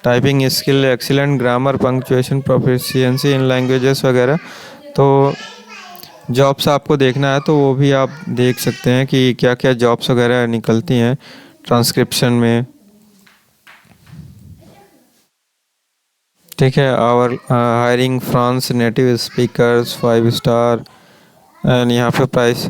typing skill, excellent grammar, punctuation, proficiency in languages वगैरह। तो जॉब्स आपको देखना है तो वो भी आप देख सकते हैं कि क्या क्या जॉब्स वगैरह निकलती हैं ट्रांसक्रिप्शन में। ठीक है, और hiring France native speakers 5 star. And यहाँ पे प्राइस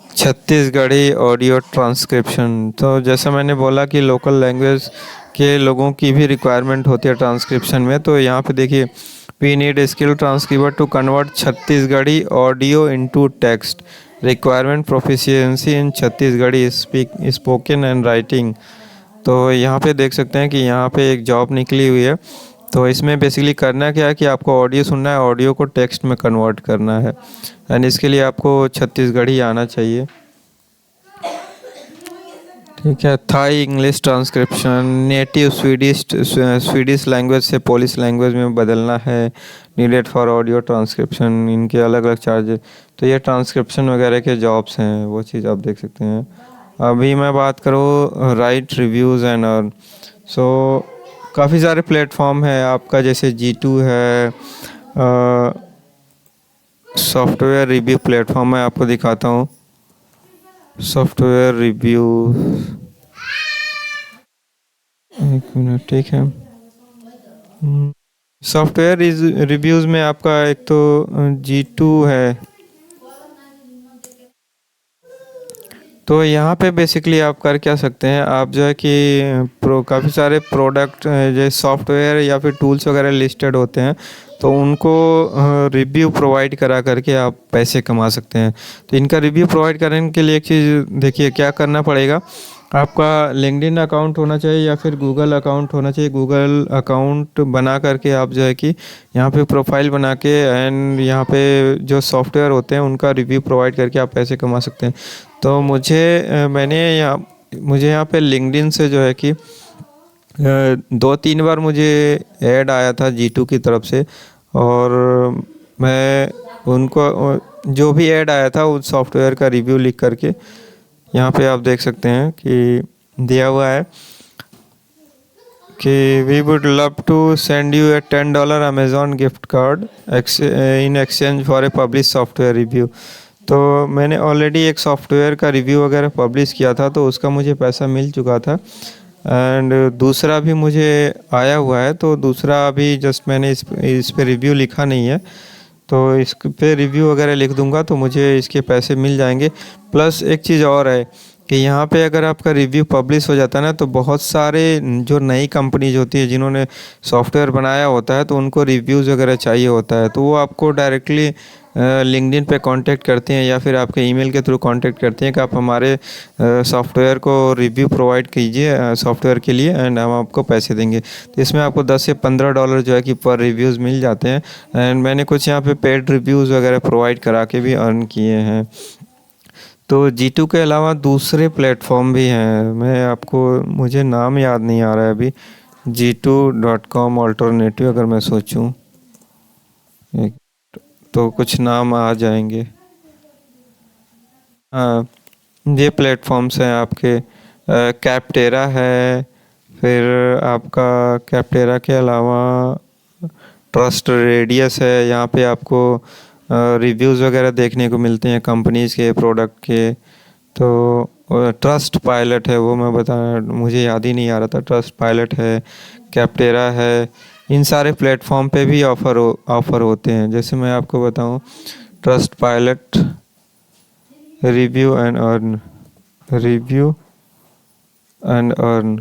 छत्तीसगढ़ी ऑडियो ट्रांसक्रिप्शन। तो जैसा मैंने बोला कि लोकल लैंग्वेज के लोगों की भी रिक्वायरमेंट होती है ट्रांसक्रिप्शन में। तो यहाँ पे देखिए, we need skill transcriber to convert Chhattisgarhi audio into text, requirement proficiency in Chhattisgarhi spoken and writing. तो यहाँ पे देख सकते हैं कि यहाँ पे एक जॉब निकली हुई है। तो इसमें बेसिकली करना क्या है कि आपको ऑडियो सुनना है, ऑडियो को टेक्स्ट में कन्वर्ट करना है। एंड इसके लिए आपको छत्तीसगढ़ी आना चाहिए। ठीक है, Thai English transcription, native Swedish language से पोलिश लैंग्वेज में बदलना है, नीडेड फॉर ऑडियो ट्रांसक्रिप्शन। इनके अलग अलग चार्जेस। तो ये ट्रांसक्रिप्शन वगैरह के जॉब्स हैं, वो चीज़ आप देख सकते हैं। अभी मैं बात करूँ राइट रिव्यूज़ एंड अर्न। सो काफ़ी सारे प्लेटफॉर्म है आपका, जैसे G2 है, सॉफ्टवेयर रिव्यू प्लेटफॉर्म है, आपको दिखाता हूँ। सॉफ्टवेयर रिव्यू, एक मिनट, ठीक है। सॉफ्टवेयर रिव्यूज़ में आपका एक तो G2 है। तो यहाँ पे बेसिकली आप कर क्या सकते हैं, आप जो है कि काफ़ी सारे प्रोडक्ट जैसे सॉफ्टवेयर या फिर टूल्स वगैरह लिस्टेड होते हैं, तो उनको रिव्यू प्रोवाइड करा करके आप पैसे कमा सकते हैं। तो इनका रिव्यू प्रोवाइड करने के लिए एक चीज़ देखिए, क्या करना पड़ेगा, आपका लिंक्डइन अकाउंट होना चाहिए या फिर गूगल अकाउंट होना चाहिए। गूगल अकाउंट बना करके आप जो है कि यहाँ पे प्रोफाइल बना के एंड यहाँ पे जो सॉफ्टवेयर होते हैं उनका रिव्यू प्रोवाइड करके आप पैसे कमा सकते हैं। तो मुझे यहाँ पे लिंक्डइन से जो है कि 2-3 बार मुझे ऐड आया था G2 की तरफ से, और मैं उनको जो भी ऐड आया था उस सॉफ्टवेयर का रिव्यू लिख करके यहाँ पे आप देख सकते हैं कि दिया हुआ है कि we would love to send you a $10 Amazon gift card in exchange for a publish software review. तो मैंने ऑलरेडी एक सॉफ्टवेयर का रिव्यू वगैरह पब्लिश किया था तो उसका मुझे पैसा मिल चुका था एंड दूसरा भी मुझे आया हुआ है। तो दूसरा अभी जस्ट मैंने इस पे रिव्यू लिखा नहीं है, तो इस पे रिव्यू वगैरह लिख दूंगा तो मुझे इसके पैसे मिल जाएंगे। प्लस एक चीज़ और है कि यहाँ पे अगर आपका रिव्यू पब्लिश हो जाता है ना, तो बहुत सारे जो नई कंपनीज होती है जिन्होंने सॉफ्टवेयर बनाया होता है तो उनको रिव्यूज़ वगैरह चाहिए होता है, तो वो आपको डायरेक्टली लिंक्डइन पे कांटेक्ट करते हैं या फिर आपके ईमेल के थ्रू कांटेक्ट करते हैं कि आप हमारे सॉफ्टवेयर को रिव्यू प्रोवाइड कीजिए सॉफ्टवेयर के लिए एंड हम आपको पैसे देंगे। तो इसमें आपको 10 से $15 जो है कि पर रिव्यूज़ मिल जाते हैं एंड मैंने कुछ यहाँ पे पेड रिव्यूज़ वगैरह प्रोवाइड करा के भी अर्न किए हैं। तो G2 के अलावा दूसरे प्लेटफॉर्म भी हैं, मैं आपको मुझे नाम याद नहीं आ रहा है अभी। G2.com ऑल्टरनेटिव अगर मैं सोचूं एक तो कुछ नाम आ जाएंगे। हाँ, ये प्लेटफॉर्म्स हैं आपके कैप्टेरा है, फिर आपका कैप्टेरा के अलावा ट्रस्ट रेडियस है। यहाँ पे आपको रिव्यूज़ वगैरह देखने को मिलते हैं कंपनीज़ के प्रोडक्ट के। तो ट्रस्ट पायलट है, वो मैं बता मुझे याद ही नहीं आ रहा था। ट्रस्ट पायलट है, कैप्टेरा है, इन सारे प्लेटफॉर्म पे भी ऑफ़र होते हैं। जैसे मैं आपको बताऊं, trust pilot review and earn, review and earn,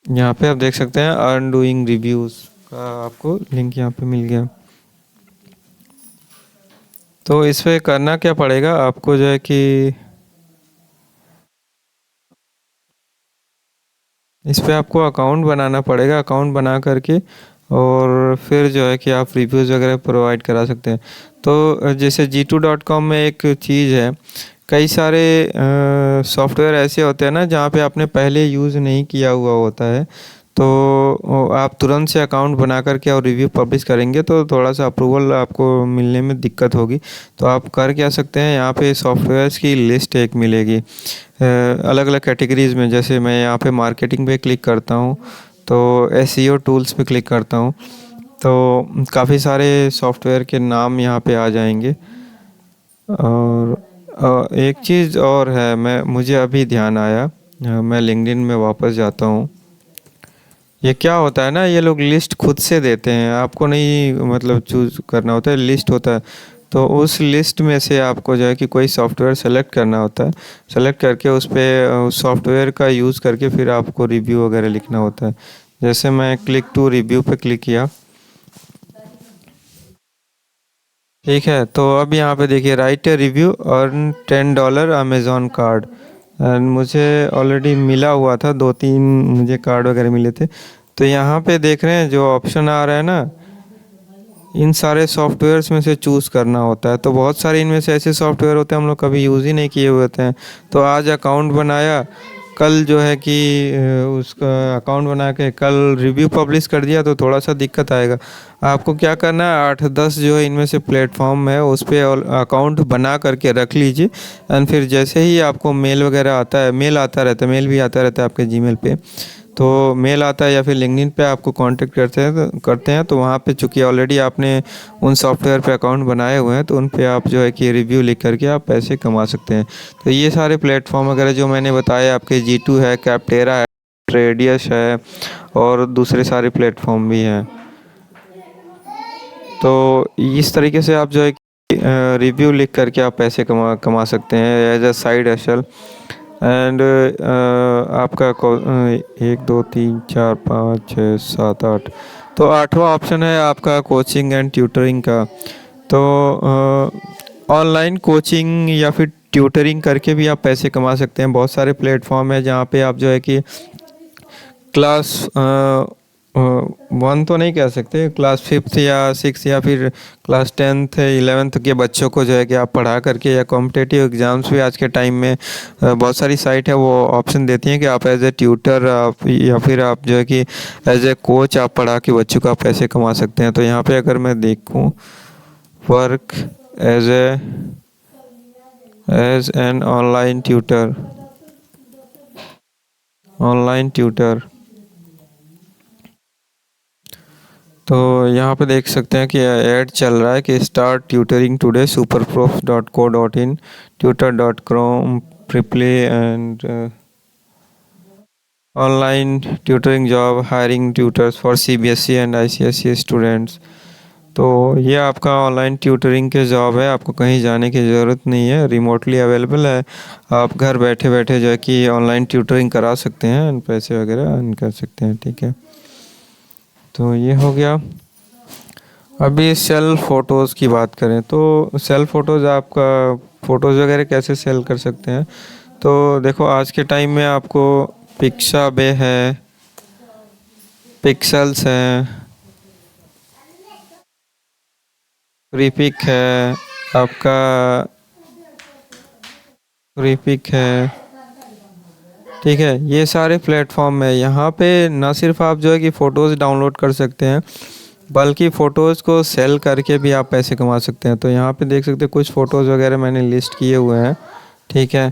यहाँ पे आप देख सकते हैं अर्न डूइंग रिव्यूज़ का आपको लिंक यहाँ पे मिल गया। तो इस पे करना क्या पड़ेगा आपको जो है कि इस पे आपको अकाउंट बनाना पड़ेगा। अकाउंट बना करके और फिर जो है कि आप रिव्यूज़ वगैरह प्रोवाइड करा सकते हैं। तो जैसे G2.com में एक चीज़ है, कई सारे सॉफ्टवेयर ऐसे होते हैं ना जहाँ पे आपने पहले यूज़ नहीं किया हुआ होता है, तो आप तुरंत से अकाउंट बना करके और रिव्यू पब्लिश करेंगे तो थोड़ा सा अप्रूवल आपको मिलने में दिक्कत होगी। तो आप कर क्या सकते हैं, यहाँ पे सॉफ्टवेयर्स की लिस्ट एक मिलेगी अलग अलग कैटेगरीज़ में। जैसे मैं यहाँ पे मार्केटिंग पे क्लिक करता हूँ तो SEO टूल्स पे क्लिक करता हूँ तो काफ़ी सारे सॉफ्टवेयर के नाम यहाँ पे आ जाएंगे। और एक चीज़ और है, मुझे अभी ध्यान आया, मैं लिंक्डइन में वापस जाता हूँ। ये क्या होता है ना, ये लोग लिस्ट खुद से देते हैं, आपको नहीं मतलब चूज़ करना होता है, लिस्ट होता है। तो उस लिस्ट में से आपको जो है कि कोई सॉफ्टवेयर सेलेक्ट करना होता है, सेलेक्ट करके उस पर उस सॉफ्टवेयर का यूज़ करके फिर आपको रिव्यू वगैरह लिखना होता है। जैसे मैं क्लिक टू रिव्यू पे क्लिक किया, ठीक है। तो अब यहाँ पे देखिए right a review earn $10 Amazon card and मुझे ऑलरेडी मिला हुआ था, 2-3 मुझे कार्ड वगैरह मिले थे। तो यहाँ पे देख रहे हैं जो ऑप्शन आ रहा है ना, इन सारे सॉफ्टवेयर्स में से चूज़ करना होता है। तो बहुत सारे इनमें से ऐसे सॉफ्टवेयर होते हैं हम लोग कभी यूज़ ही नहीं किए हुए होते हैं। तो आज अकाउंट बनाया, कल जो है कि उसका अकाउंट बना के कल रिव्यू पब्लिश कर दिया तो थोड़ा सा दिक्कत आएगा। आपको क्या करना है, 8-10 जो है इनमें से प्लेटफॉर्म है उस पर अकाउंट बना करके रख लीजिए एंड फिर जैसे ही आपको मेल वगैरह आता है, मेल आता रहता है, मेल भी आता रहता है आपके जीमेल पे, तो मेल आता है या फिर लिंक्डइन पे आपको कांटेक्ट करते हैं तो वहाँ पे चूँकि ऑलरेडी आपने उन सॉफ्टवेयर पे अकाउंट बनाए हुए हैं तो उन पे आप जो है कि रिव्यू लिख करके आप पैसे कमा सकते हैं। तो ये सारे प्लेटफॉर्म वगैरह जो मैंने बताए आपके G2 है, कैप्टेरा है, ट्रेडियस है और दूसरे सारे प्लेटफॉर्म भी हैं। तो इस तरीके से आप जो है कि रिव्यू लिख करके आप पैसे कमा सकते हैं as a side hustle. And आपका 1 2 3 4 5 6 7 8, तो 8वां ऑप्शन है आपका कोचिंग एंड ट्यूटरिंग का। तो ऑनलाइन कोचिंग या फिर ट्यूटरिंग करके भी आप पैसे कमा सकते हैं। बहुत सारे प्लेटफॉर्म है जहाँ पे आप जो है कि क्लास वन तो नहीं कह सकते, क्लास फिफ्थ या सिक्स या फिर क्लास टेंथ इलेवेंथ के बच्चों को जो है कि आप पढ़ा करके, या कॉम्पिटेटिव एग्ज़ाम्स भी आज के टाइम में बहुत सारी साइट है वो ऑप्शन देती हैं कि आप एज ए ट्यूटर आप या फिर आप जो है कि एज ए कोच आप पढ़ा के बच्चों को आप पैसे कमा सकते हैं। तो यहाँ पे अगर मैं देखूँ, work as an online tutor. तो यहाँ पे देख सकते हैं कि ऐड चल रहा है कि start tutoring today, superprof.co.in, tutor.com, Preply and online tutoring job hiring tutors for CBSE and ICSE students. तो ये आपका ऑनलाइन ट्यूटरिंग के जॉब है, आपको कहीं जाने की ज़रूरत नहीं है, रिमोटली अवेलेबल है। आप घर बैठे बैठे जो है कि ऑनलाइन ट्यूटरिंग करा सकते हैं, पैसे वगैरह अर्न कर सकते हैं। ठीक है, तो ये हो गया। अभी सेल फ़ोटोज़ की बात करें तो सेल फ़ोटोज़ आपका फ़ोटोज़ वगैरह कैसे सेल कर सकते हैं। तो देखो, आज के टाइम में आपको पिक्साबे है, पिक्सेल्स है, फ्रीपिक है, आपका फ्रीपिक है। ठीक है, ये सारे प्लेटफॉर्म है। यहाँ पे ना सिर्फ आप जो है कि फ़ोटोज़ डाउनलोड कर सकते हैं, बल्कि फ़ोटोज़ को सेल करके भी आप पैसे कमा सकते हैं। तो यहाँ पे देख सकते हैं कुछ फ़ोटोज़ वगैरह मैंने लिस्ट किए हुए हैं। ठीक है,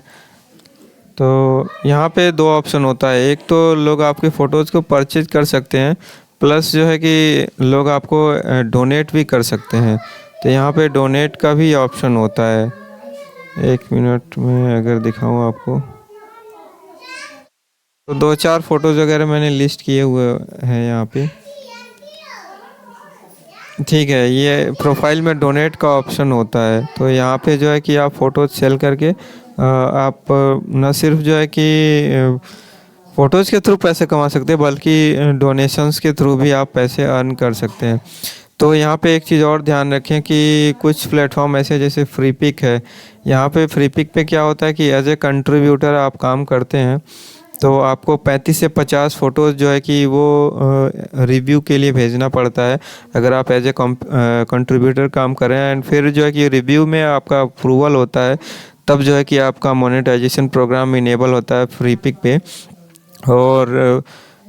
तो यहाँ पे दो ऑप्शन होता है, एक तो लोग आपके फ़ोटोज़ को परचेज कर सकते हैं, प्लस जो है कि लोग आपको डोनेट भी कर सकते हैं। तो यहाँ पे डोनेट का भी ऑप्शन होता है। एक मिनट में अगर दिखाऊँ आपको, तो दो चार फ़ोटोज़ वगैरह मैंने लिस्ट किए हुए हैं यहाँ पे। ठीक है, ये प्रोफाइल में डोनेट का ऑप्शन होता है। तो यहाँ पे जो है कि आप फ़ोटोज़ सेल करके आप न सिर्फ जो है कि फ़ोटोज़ के थ्रू पैसे कमा सकते हैं, बल्कि डोनेशंस के थ्रू भी आप पैसे अर्न कर सकते हैं। तो यहाँ पे एक चीज़ और ध्यान रखें कि कुछ प्लेटफॉर्म ऐसे जैसे फ्रीपिक है, यहाँ पे फ्रीपिक पे क्या होता है कि एज ए कंट्रीब्यूटर आप काम करते हैं तो आपको 35 से 50 फ़ोटोज़ जो है कि वो रिव्यू के लिए भेजना पड़ता है, अगर आप एज ए कंट्रीब्यूटर काम करें। एंड फिर जो है कि रिव्यू में आपका अप्रूवल होता है, तब जो है कि आपका मोनेटाइजेशन प्रोग्राम इनेबल होता है फ्रीपिक पे। और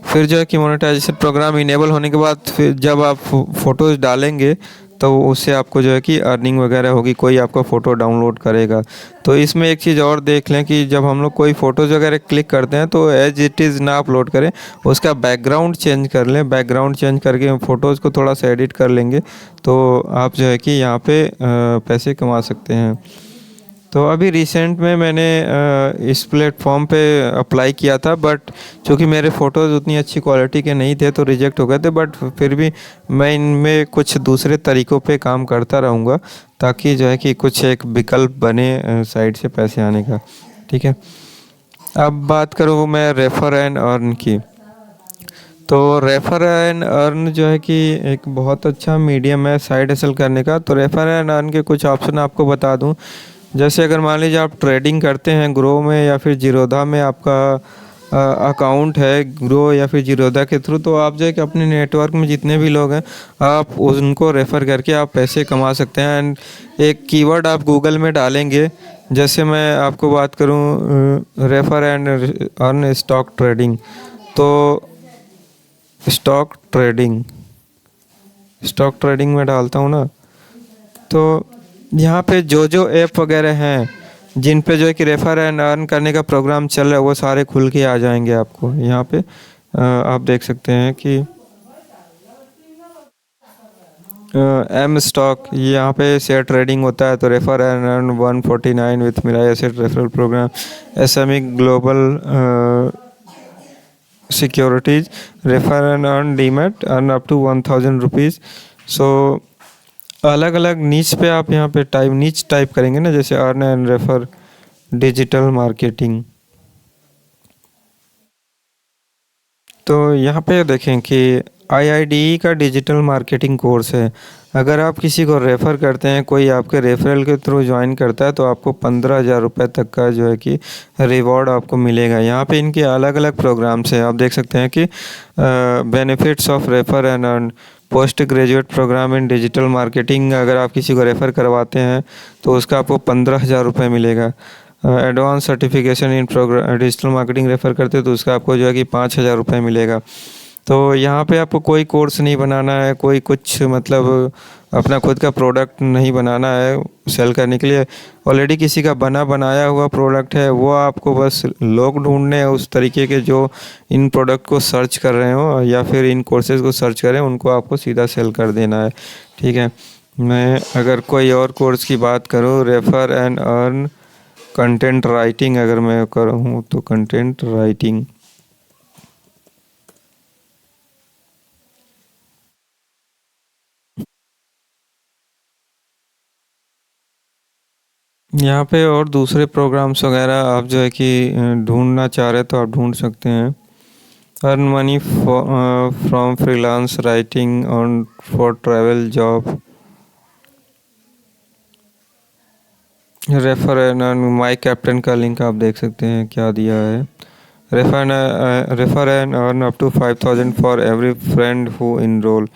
फिर जो है कि मोनेटाइजेशन प्रोग्राम इनेबल होने के बाद फिर जब आप फ़ोटोज़ डालेंगे तो उससे आपको जो है कि अर्निंग वगैरह होगी, कोई आपका फ़ोटो डाउनलोड करेगा। तो इसमें एक चीज़ और देख लें कि जब हम लोग कोई फ़ोटोज़ वगैरह क्लिक करते हैं तो एज इट इज़ ना अपलोड करें, उसका बैकग्राउंड चेंज कर लें। बैकग्राउंड चेंज करके फ़ोटोज़ को थोड़ा सा एडिट कर लेंगे तो आप जो है कि यहाँ पे पैसे कमा सकते हैं। तो अभी रिसेंट में मैंने इस प्लेटफॉर्म पे अप्लाई किया था, बट चूँकि मेरे फ़ोटोज़ उतनी अच्छी क्वालिटी के नहीं थे तो रिजेक्ट हो गए थे। बट फिर भी मैं इनमें कुछ दूसरे तरीक़ों पे काम करता रहूँगा, ताकि जो है कि कुछ एक विकल्प बने साइड से पैसे आने का। ठीक है, अब बात करूँ मैं रेफ़र एंड अर्न की। तो रेफ़र एंड अर्न जो है कि एक बहुत अच्छा मीडियम है साइड हसल करने का। तो रेफ़र एंड अर्न के कुछ ऑप्शन आपको बता दूं। जैसे अगर मान लीजिए आप ट्रेडिंग करते हैं ग्रो में या फिर जीरोधा में, आपका अकाउंट है ग्रो या फिर जीरोधा के थ्रू, तो आप जो है कि अपने नेटवर्क में जितने भी लोग हैं आप उनको रेफ़र करके आप पैसे कमा सकते हैं। एंड एक कीवर्ड आप गूगल में डालेंगे, जैसे मैं आपको बात करूं refer and earn stock trading. तो स्टॉक ट्रेडिंग में डालता हूँ ना, तो यहाँ पे जो जो ऐप वगैरह हैं जिन पे जो है कि रेफ़र एंड अर्न करने का प्रोग्राम चल रहा है वो सारे खुल के आ जाएंगे आपको। यहाँ पे आप देख सकते हैं कि एम स्टॉक, यहाँ पे शेयर ट्रेडिंग होता है। तो refer and earn 149 with Mirae Asset referral program, SME global securities, refer and earn demat, earn up to 1000 rupees. So अलग अलग नीच पे आप यहाँ पे नीच टाइप करेंगे ना, जैसे earn and refer digital marketing. तो यहाँ पे देखें कि IIDE का डिजिटल मार्केटिंग कोर्स है। अगर आप किसी को रेफ़र करते हैं, कोई आपके रेफरल के थ्रू ज्वाइन करता है, तो आपको 15,000 रुपये तक का जो है कि रिवॉर्ड आपको मिलेगा। यहाँ पे इनके अलग अलग प्रोग्राम्स हैं। आप देख सकते हैं कि benefits of refer and earn, post graduate program in digital marketing. अगर आप किसी को रेफ़र करवाते हैं तो उसका आपको 15,000 रुपये मिलेगा। Advance certification in program digital marketing refer करते हैं तो उसका आपको जो है कि 5,000 रुपये मिलेगा। तो यहाँ पे आपको कोई कोर्स नहीं बनाना है, कोई कुछ मतलब अपना खुद का प्रोडक्ट नहीं बनाना है सेल करने के लिए। ऑलरेडी किसी का बना बनाया हुआ प्रोडक्ट है, वो आपको बस लोग ढूंढने हैं उस तरीके के जो इन प्रोडक्ट को सर्च कर रहे हो या फिर इन कोर्सेज़ को सर्च करें, उनको आपको सीधा सेल कर देना है। ठीक है। मैं अगर कोई और कोर्स की बात करूँ, refer and earn content writing अगर मैं करूँ तो कंटेंट राइटिंग, यहाँ पे और दूसरे प्रोग्राम्स वगैरह आप जो है कि ढूंढना चाह रहे तो आप ढूंढ सकते हैं। Earn money from freelance writing on for travel job, refer and earn My Captain का लिंक आप देख सकते हैं क्या दिया है। Refer and earn up to 5,000 for every friend who enroll.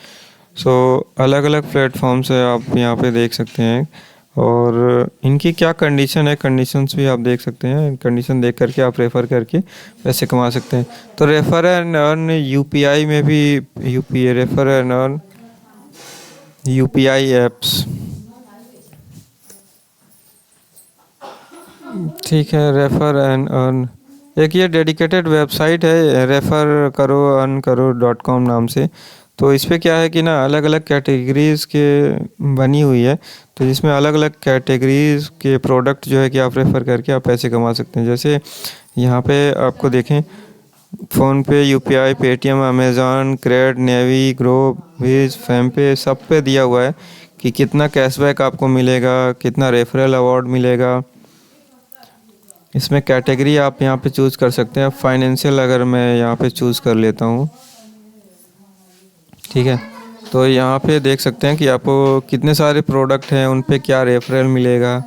So अलग अलग प्लेटफॉर्म्स है, आप यहाँ पे देख सकते हैं। और इनकी क्या कंडीशन है, कंडीशंस भी आप देख सकते हैं। कंडीशन देख करके आप रेफ़र करके पैसे कमा सकते हैं। तो रेफ़र एंड अर्न यूपीआई में भी, UPI refer and earn UPI apps, ठीक है। रेफ़र एंड अर्न एक ये डेडिकेटेड वेबसाइट है, रेफ़र करो अर्न करो .com नाम से। तो इस पे क्या है कि ना अलग अलग कैटेगरीज़ के बनी हुई है, तो जिसमें अलग अलग कैटेगरीज़ के प्रोडक्ट जो है कि आप रेफ़र करके आप पैसे कमा सकते हैं। जैसे यहाँ पे आपको देखें, PhonePe, UPI, Paytm, Amazon, CRED, Navi, Groww, वीज़, फ़ेमपे, सब पे दिया हुआ है कि कितना कैशबैक आपको मिलेगा, कितना रेफरल अवार्ड मिलेगा। इसमें कैटेगरी आप यहाँ पे चूज़ कर सकते हैं। फाइनेंशियल अगर मैं यहाँ पे चूज़ कर लेता हूँ, ठीक है, तो यहाँ पे देख सकते हैं कि आपको कितने सारे प्रोडक्ट हैं, उन पे क्या रेफरल मिलेगा।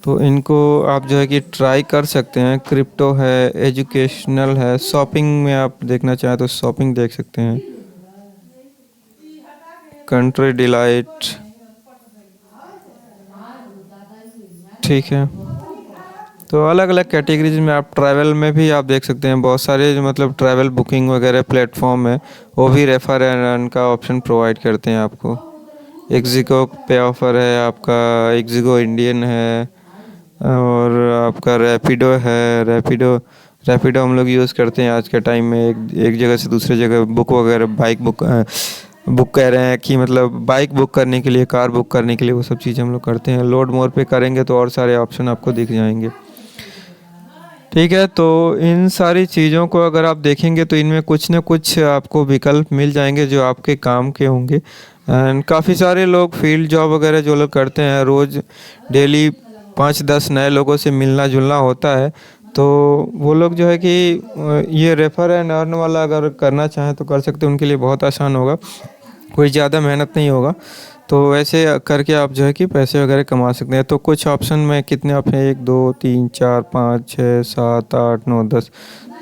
तो इनको आप जो है कि ट्राई कर सकते हैं। क्रिप्टो है, एजुकेशनल है, शॉपिंग में आप देखना चाहें तो शॉपिंग देख सकते हैं। कंट्री डिलाइट, ठीक है। तो अलग अलग कैटेगरीज में आप ट्रैवल में भी आप देख सकते हैं। बहुत सारे जो मतलब ट्रैवल बुकिंग वगैरह प्लेटफॉर्म है, वो भी रेफर एंड अर्न का ऑप्शन प्रोवाइड करते हैं आपको। एक्जिको पे ऑफ़र है आपका, एक्जिको इंडियन है, और आपका रैपिडो है। रैपिडो रैपिडो हम लोग यूज़ करते हैं आज के टाइम में। एक जगह से दूसरे जगह बुक वगैरह, बाइक बुक कह रहे हैं कि मतलब बाइक बुक करने के लिए, कार बुक करने के लिए, वो सब चीज़ें हम लोग करते हैं। लोड मोर पे करेंगे तो और सारे ऑप्शन आपको दिख जाएंगे। ठीक है, तो इन सारी चीज़ों को अगर आप देखेंगे तो इनमें कुछ ना कुछ आपको विकल्प मिल जाएंगे जो आपके काम के होंगे। एंड काफ़ी सारे लोग फील्ड जॉब वगैरह जो लोग करते हैं, रोज़ डेली 5-10 नए लोगों से मिलना जुलना होता है, तो वो लोग जो है कि ये रेफ़र एंड अर्न वाला अगर करना चाहें तो कर सकते हैं। उनके लिए बहुत आसान होगा, कोई ज़्यादा मेहनत नहीं होगा। तो ऐसे करके आप जो है कि पैसे वगैरह कमा सकते हैं। तो कुछ ऑप्शन में कितने ऑप्शन, 1 2 3 4 5 6 7 8 9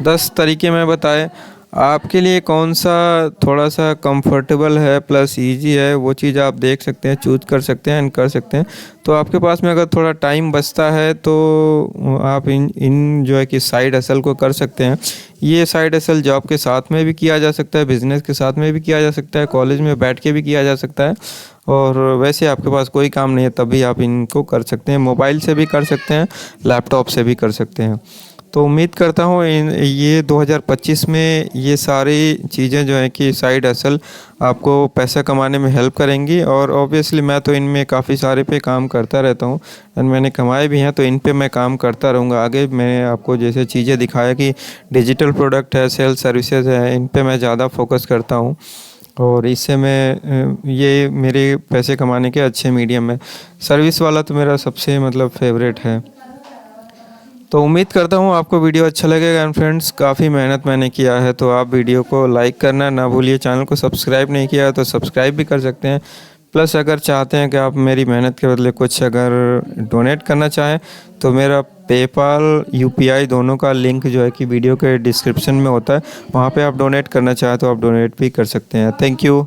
10 तरीके में बताए। आपके लिए कौन सा थोड़ा सा कंफर्टेबल है प्लस इजी है, वो चीज़ आप देख सकते हैं, चूज कर सकते हैं एंड कर सकते हैं। तो आपके पास में अगर थोड़ा टाइम बचता है तो आप इन जो है कि साइड हसल को कर सकते हैं। ये साइड हसल जॉब के साथ में भी किया जा सकता है, बिज़नेस के साथ में भी किया जा सकता है, कॉलेज में बैठ के भी किया जा सकता है। और वैसे आपके पास कोई काम नहीं है तब भी आप इनको कर सकते हैं। मोबाइल से भी कर सकते हैं, लैपटॉप से भी कर सकते हैं। तो उम्मीद करता हूँ ये 2025 में ये सारी चीज़ें जो हैं कि साइड हसल आपको पैसा कमाने में हेल्प करेंगी। और ऑब्वियसली मैं तो इनमें काफ़ी सारे पे काम करता रहता हूँ एंड मैंने कमाए भी हैं, तो इन पे मैं काम करता रहूँगा आगे। मैंने आपको जैसे चीज़ें दिखाया कि डिजिटल प्रोडक्ट है, सेल्स सर्विसेज है, इन पे मैं ज़्यादा फोकस करता हूँ और इससे मैं ये मेरे पैसे कमाने के अच्छे मीडियम है। सर्विस वाला तो मेरा सबसे मतलब फेवरेट है। तो उम्मीद करता हूँ आपको वीडियो अच्छा लगेगा। एंड फ्रेंड्स, काफ़ी मेहनत मैंने किया है, तो आप वीडियो को लाइक करना ना भूलिए। चैनल को सब्सक्राइब नहीं किया है तो सब्सक्राइब भी कर सकते हैं। प्लस अगर चाहते हैं कि आप मेरी मेहनत के बदले कुछ अगर डोनेट करना चाहें तो मेरा पेपाल यूपीआई दोनों का लिंक जो है कि वीडियो के डिस्क्रिप्शन में होता है, वहाँ पे आप डोनेट करना चाहें तो आप डोनेट भी कर सकते हैं। Thank you.